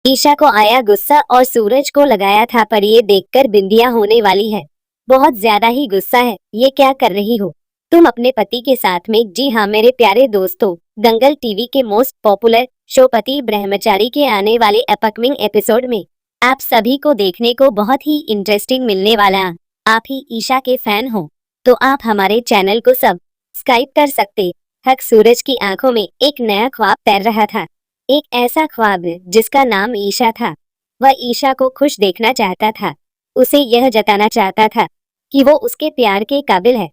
ईशा को आया गुस्सा और सूरज को लगाया था पर ये देखकर बिंदिया होने वाली है। बहुत ज्यादा ही गुस्सा है। ये क्या कर रही हो तुम अपने पति के साथ में? जी हाँ मेरे प्यारे दोस्तों, दंगल टीवी के मोस्ट पॉपुलर शो पति ब्रह्मचारी के आने वाले अपकमिंग एपिसोड में आप सभी को देखने को बहुत ही इंटरेस्टिंग मिलने वाला है। आप ही ईशा के फैन हो तो आप हमारे चैनल को सब्सक्राइब कर सकते। हक सूरज की आंखों में एक नया ख्वाब तैर रहा था। एक ऐसा ख्वाब जिसका नाम ईशा था। वह ईशा को खुश देखना चाहता था। उसे यह जताना चाहता था कि वो उसके प्यार के काबिल है।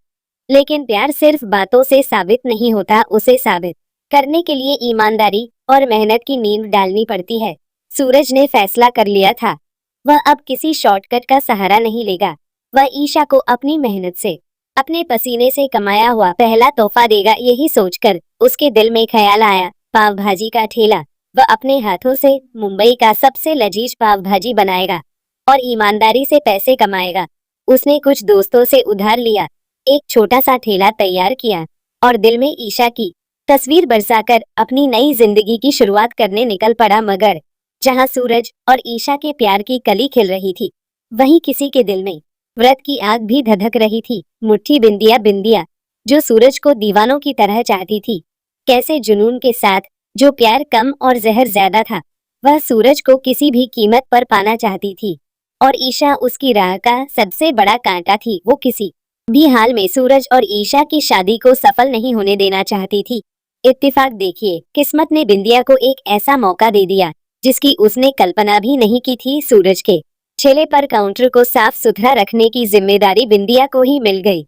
लेकिन प्यार सिर्फ बातों से साबित नहीं होता, उसे साबित करने के लिए ईमानदारी और मेहनत की नींव डालनी पड़ती है। सूरज ने फैसला कर लिया था। वह अब किसी शॉर्टकट का सहारा नहीं लेगा। वह ईशा को अपनी मेहनत से, अपने पसीने से कमाया हुआ पहला तोहफा देगा। यही सोचकर उसके दिल में ख्याल आया पाव भाजी का ठेला। वह अपने हाथों से मुंबई का सबसे लजीज पाव भाजी बनाएगा और ईमानदारी से पैसे कमाएगा। उसने कुछ दोस्तों से उधार लिया, एक छोटा सा ठेला तैयार किया और दिल में ईशा की तस्वीर बरसाकर अपनी नई जिंदगी की शुरुआत करने निकल पड़ा। मगर जहां सूरज और ईशा के प्यार की कली खिल रही थी, वहीं किसी के दिल में व्रत की आग भी धधक रही थी। मुट्ठी बिंदिया, बिंदिया जो सूरज को दीवानों की तरह चाहती थी, कैसे जुनून के साथ, जो प्यार कम और जहर ज्यादा था। वह सूरज को किसी भी कीमत पर पाना चाहती थी और ईशा उसकी राह का सबसे बड़ा कांटा थी। वो किसी भी हाल में सूरज और ईशा की शादी को सफल नहीं होने देना चाहती थी। इत्तेफाक देखिए, किस्मत ने बिंदिया को एक ऐसा मौका दे दिया जिसकी उसने कल्पना भी नहीं की थी। सूरज के ठेले पर काउंटर को साफ सुथरा रखने की जिम्मेदारी बिंदिया को ही मिल गई।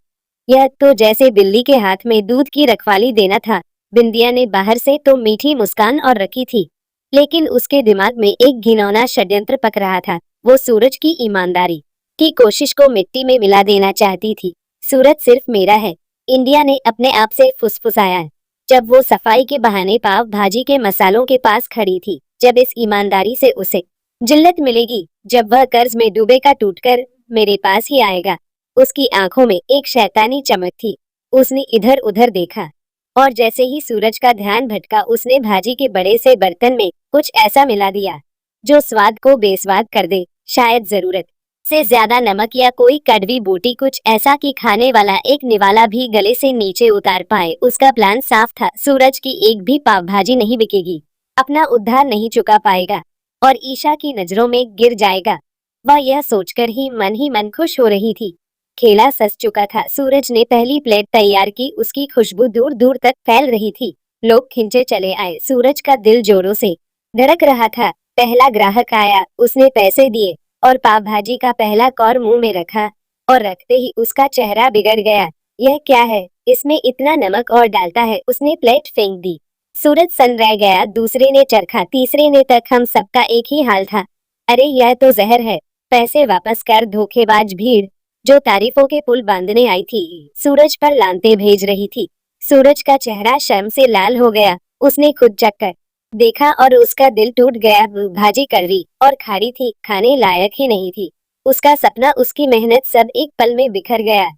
यह तो जैसे बिल्ली के हाथ में दूध की रखवाली देना था। बिंदिया ने बाहर से तो मीठी मुस्कान और रखी थी, लेकिन उसके दिमाग में एक घिनौना षड्यंत्र पक रहा था। वो सूरज की ईमानदारी की कोशिश को मिट्टी में मिला देना चाहती थी। सूरज सिर्फ मेरा है, इंडिया ने अपने आप से फुसफुसाया जब वो सफाई के बहाने पाव भाजी के मसालों के पास खड़ी थी। जब इस ईमानदारी से उसे जिल्लत मिलेगी, जब वह कर्ज में डूबेगा, टूटकर मेरे पास ही आएगा। उसकी आंखों में एक शैतानी चमक थी। उसने इधर उधर देखा और जैसे ही सूरज का ध्यान भटका, उसने भाजी के बड़े से बर्तन में कुछ ऐसा मिला दिया जो स्वाद को बेस्वाद कर दे। शायद जरूरत से ज्यादा नमक या कोई कड़वी बूटी, कुछ ऐसा कि खाने वाला एक निवाला भी गले से नीचे उतार पाए। उसका प्लान साफ था, सूरज की एक भी पाव भाजी नहीं बिकेगी, अपना उद्धार नहीं चुका पाएगा और ईशा की नजरों में गिर जाएगा। वह यह सोचकर ही मन खुश हो रही थी। खेला सज चुका था। सूरज ने पहली प्लेट तैयार की, उसकी खुशबू दूर दूर तक फैल रही थी। लोग खिंचे चले आए। सूरज का दिल जोरों से धड़क रहा था। पहला ग्राहक आया, उसने पैसे दिए और पाव भाजी का पहला कौर मुंह में रखा और रखते ही उसका चेहरा बिगड़ गया। यह क्या है? इसमें इतना नमक और डालता है। उसने प्लेट फेंक दी। सूरज सन रह गया। दूसरे ने चरखा, तीसरे ने तक। हम सबका एक ही हाल था। अरे यह तो जहर है, पैसे वापस कर। धोखेबाज भीड़ जो तारीफों के पुल बांधने आई थी, सूरज पर लानते भेज रही थी। सूरज का चेहरा शर्म से लाल हो गया। उसने खुद चक्कर देखा और उसका दिल टूट गया। भाजी कड़वी और खारी थी, खाने लायक ही नहीं थी। उसका सपना, उसकी मेहनत सब एक पल में बिखर गया।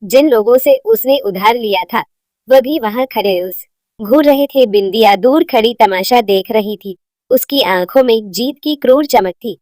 जिन लोगों से उसने उधार लिया था वह भी वहां खड़े उस घूर रहे थे। बिंदिया दूर खड़ी तमाशा देख रही थी। उसकी आंखों में जीत की क्रूर चमक थी,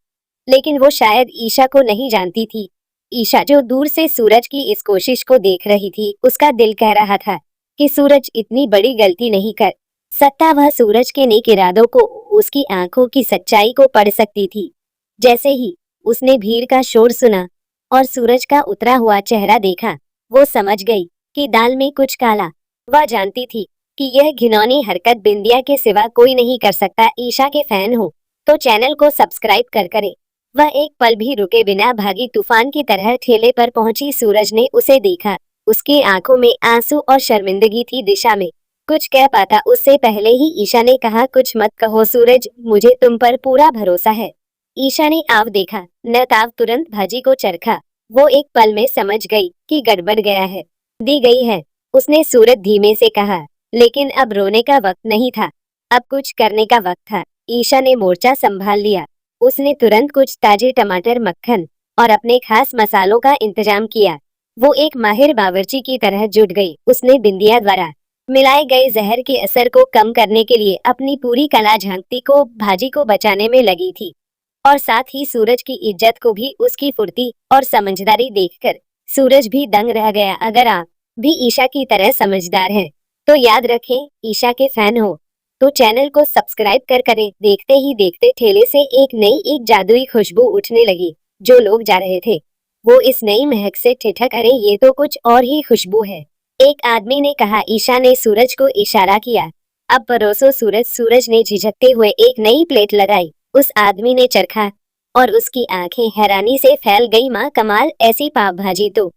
लेकिन वो शायद ईशा को नहीं जानती थी। ईशा जो दूर से सूरज की इस कोशिश को देख रही थी, उसका दिल कह रहा था कि सूरज इतनी बड़ी गलती नहीं कर सकता। वह सूरज के नेक इरादों को, उसकी आंखों की सच्चाई को पढ़ सकती थी। जैसे ही उसने भीड़ का शोर सुना और सूरज का उतरा हुआ चेहरा देखा, वो समझ गई कि दाल में कुछ काला। वह जानती थी कि यह घिनौनी हरकत बिंदिया के सिवा कोई नहीं कर सकता। ईशा के फैन हो तो चैनल को सब्सक्राइब कर करे। वह एक पल भी रुके बिना भागी तूफान की तरह ठेले पर पहुंची। सूरज ने उसे देखा। उसकी आंखों में आंसू और शर्मिंदगी थी। दिशा में कुछ कह पाता उससे पहले ही ईशा ने कहा, कुछ मत कहो सूरज, मुझे तुम पर पूरा भरोसा है। ईशा ने आव देखा, न ताव, तुरंत भाजी को चरखा। वो एक पल में समझ गई कि गड़बड़ गया है, दी गई है। उसने सूरज धीमे से कहा, लेकिन अब रोने का वक्त नहीं था, अब कुछ करने का वक्त था। ईशा ने मोर्चा संभाल लिया। उसने तुरंत कुछ ताजे टमाटर, मक्खन और अपने खास मसालों का इंतजाम किया। वो एक माहिर बावर्ची की तरह जुट गई। उसने बिंदिया द्वारा मिलाए गए जहर के असर को कम करने के लिए अपनी पूरी कला झांकती को भाजी को बचाने में लगी थी और साथ ही सूरज की इज्जत को भी। उसकी फुर्ती और समझदारी देखकर सूरज भी दंग रह गया। अगर आप भी ईशा की तरह समझदार हैं तो याद रखें, ईशा के फैन हो तो चैनल को सब्सक्राइब कर करें। देखते ही देखते ठेले से एक जादुई खुशबू उठने लगी। जो लोग जा रहे थे वो इस नई महक से ठिठक, अरे ये तो कुछ और ही खुशबू है। एक आदमी ने कहा। ईशा ने सूरज को इशारा किया, अब परोसो सूरज। सूरज ने झिझकते हुए एक नई प्लेट लगाई। उस आदमी ने चरखा और उसकी आंखें हैरानी से फैल गई। माँ कमाल, ऐसी पाव भाजी तो